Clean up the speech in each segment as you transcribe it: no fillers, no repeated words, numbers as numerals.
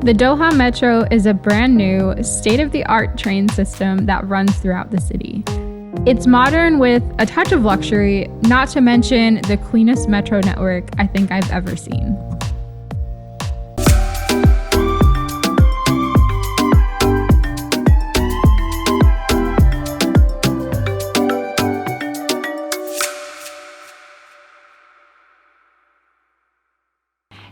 The Doha Metro is a brand new, state-of-the-art train system that runs throughout the city. It's modern with a touch of luxury, not to mention the cleanest metro network I think I've ever seen.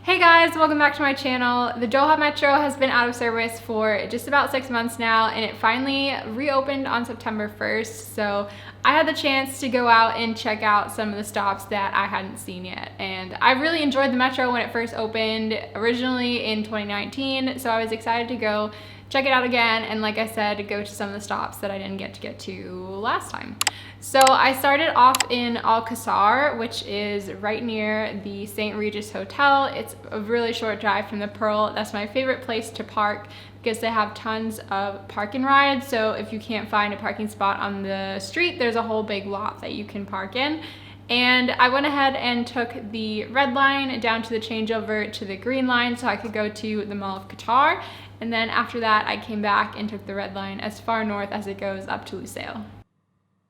Hey guys, welcome back to my channel. The Doha Metro has been out of service for just about 6 months now, and it finally reopened on September 1st. So I had the chance to go out and check out some of the stops that I hadn't seen yet. And I really enjoyed the Metro when it first opened, originally in 2019. So I was excited to go check it out again, and like I said, go to some of the stops that I didn't get to last time. So I started off in Alcazar, which is right near the St. Regis Hotel. It's a really short drive from the Pearl. That's my favorite place to park because they have tons of park and rides. So if you can't find a parking spot on the street, there's a whole big lot that you can park in. And I went ahead and took the red line down to the changeover to the green line so I could go to the Mall of Qatar. And then after that, I came back and took the red line as far north as it goes up to Lusail.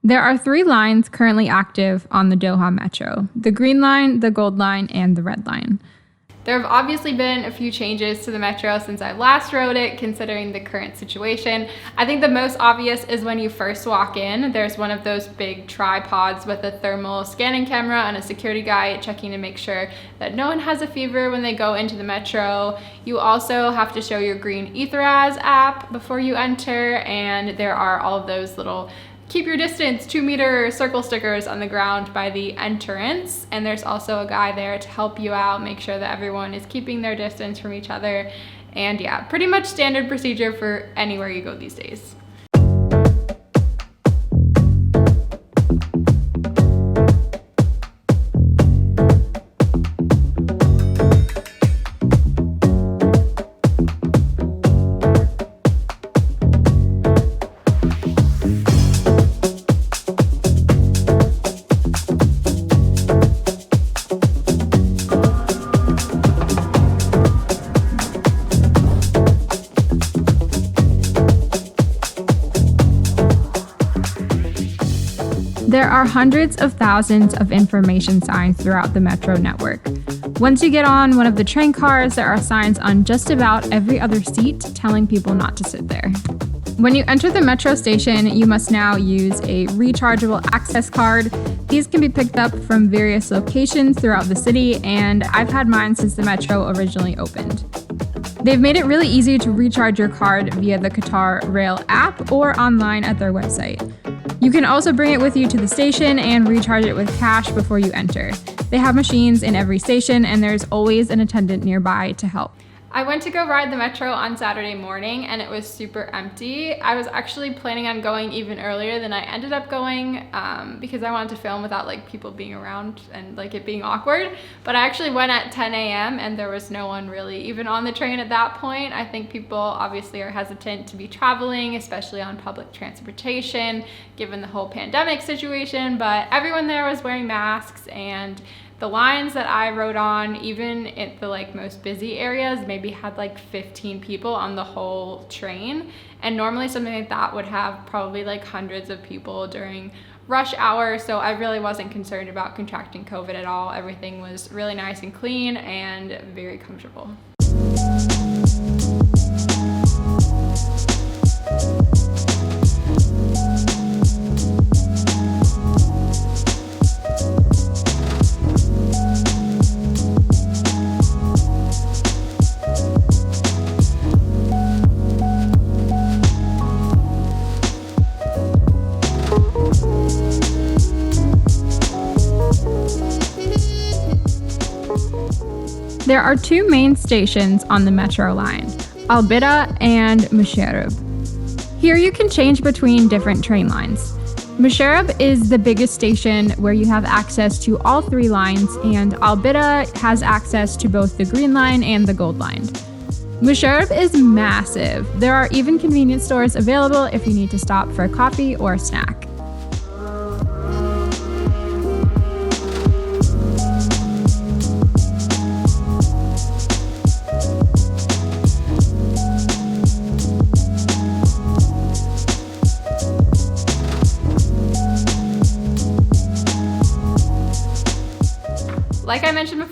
There are 3 lines currently active on the Doha Metro: the green line, the gold line, and the red line. There have obviously been a few changes to the Metro since I last rode it, considering the current situation. I think the most obvious is when you first walk in, there's one of those big tripods with a thermal scanning camera and a security guy checking to make sure that no one has a fever when they go into the Metro. You also have to show your green Etheraz app before you enter, and there are all of those little keep your distance 2-meter circle stickers on the ground by the entrance. And there's also a guy there to help you out, make sure that everyone is keeping their distance from each other. And yeah, pretty much standard procedure for anywhere you go these days. There are hundreds of thousands of information signs throughout the Metro network. Once you get on one of the train cars, there are signs on just about every other seat telling people not to sit there. When you enter the Metro station, you must now use a rechargeable access card. These can be picked up from various locations throughout the city, and I've had mine since the Metro originally opened. They've made it really easy to recharge your card via the Qatar Rail app or online at their website. You can also bring it with you to the station and recharge it with cash before you enter. They have machines in every station, and there's always an attendant nearby to help. I went to go ride the Metro on Saturday morning and it was super empty. I was actually planning on going even earlier than I ended up going because I wanted to film without like people being around and like it being awkward. But I actually went at 10 a.m. and there was no one really even on the train at that point. I think people obviously are hesitant to be traveling, especially on public transportation, given the whole pandemic situation, but everyone there was wearing masks, and the lines that I rode on, even at the like most busy areas, maybe had like 15 people on the whole train. And normally something like that would have probably like hundreds of people during rush hour. So I really wasn't concerned about contracting COVID at all. Everything was really nice and clean and very comfortable. There are 2 main stations on the Metro line, Al-Bida and Musharraf. Here you can change between different train lines. Musharraf is the biggest station where you have access to all 3 lines, and Al-Bida has access to both the green line and the gold line. Musharraf is massive. There are even convenience stores available if you need to stop for a coffee or a snack.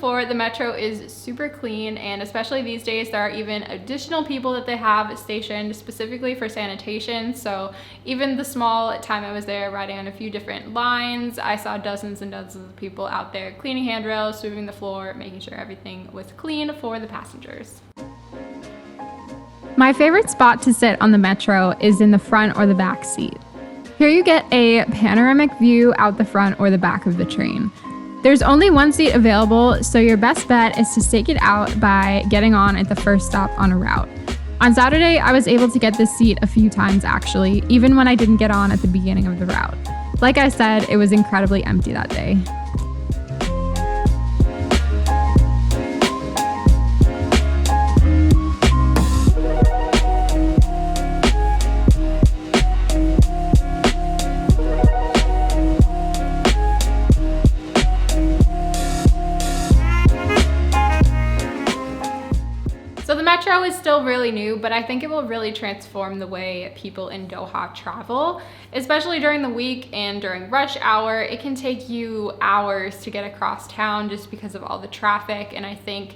before, the metro is super clean, and especially these days there are even additional people that they have stationed specifically for sanitation. So even the small time I was there riding on a few different lines, I saw dozens and dozens of people out there cleaning handrails, sweeping the floor, making sure everything was clean for the passengers. My favorite spot to sit on the metro is in the front or the back seat. Here you get a panoramic view out the front or the back of the train. There's only one seat available, so your best bet is to stake it out by getting on at the first stop on a route. On Saturday, I was able to get this seat a few times actually, even when I didn't get on at the beginning of the route. Like I said, it was incredibly empty that day. So the metro is still really new, but I think it will really transform the way people in Doha travel, especially during the week and during rush hour. It can take you hours to get across town just because of all the traffic, and I think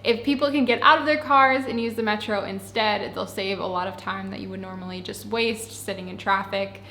if people can get out of their cars and use the metro instead, they'll save a lot of time that you would normally just waste sitting in traffic.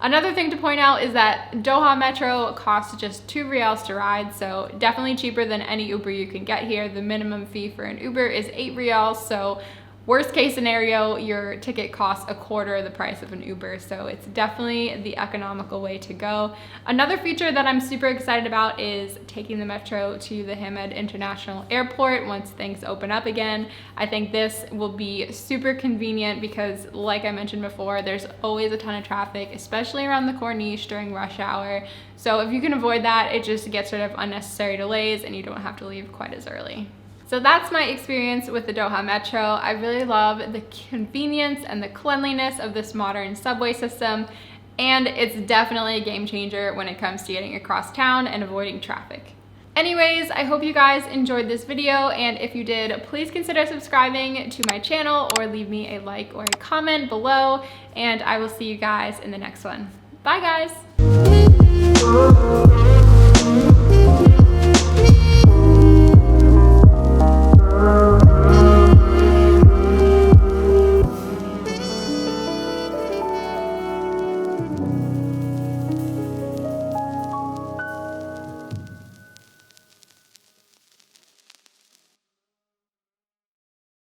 Another thing to point out is that Doha Metro costs just 2 riyals to ride, so definitely cheaper than any Uber you can get here. The minimum fee for an Uber is 8 riyals, so worst case scenario, your ticket costs a quarter the price of an Uber, so it's definitely the economical way to go. Another feature that I'm super excited about is taking the metro to the Hamad International Airport once things open up again. I think this will be super convenient because, like I mentioned before, there's always a ton of traffic, especially around the Corniche during rush hour. So if you can avoid that, it just gets rid of unnecessary delays and you don't have to leave quite as early. So that's my experience with the Doha Metro. I really love the convenience and the cleanliness of this modern subway system, and it's definitely a game changer when it comes to getting across town and avoiding traffic. Anyways, I hope you guys enjoyed this video, and if you did, please consider subscribing to my channel or leave me a like or a comment below, and I will see you guys in the next one. Bye guys!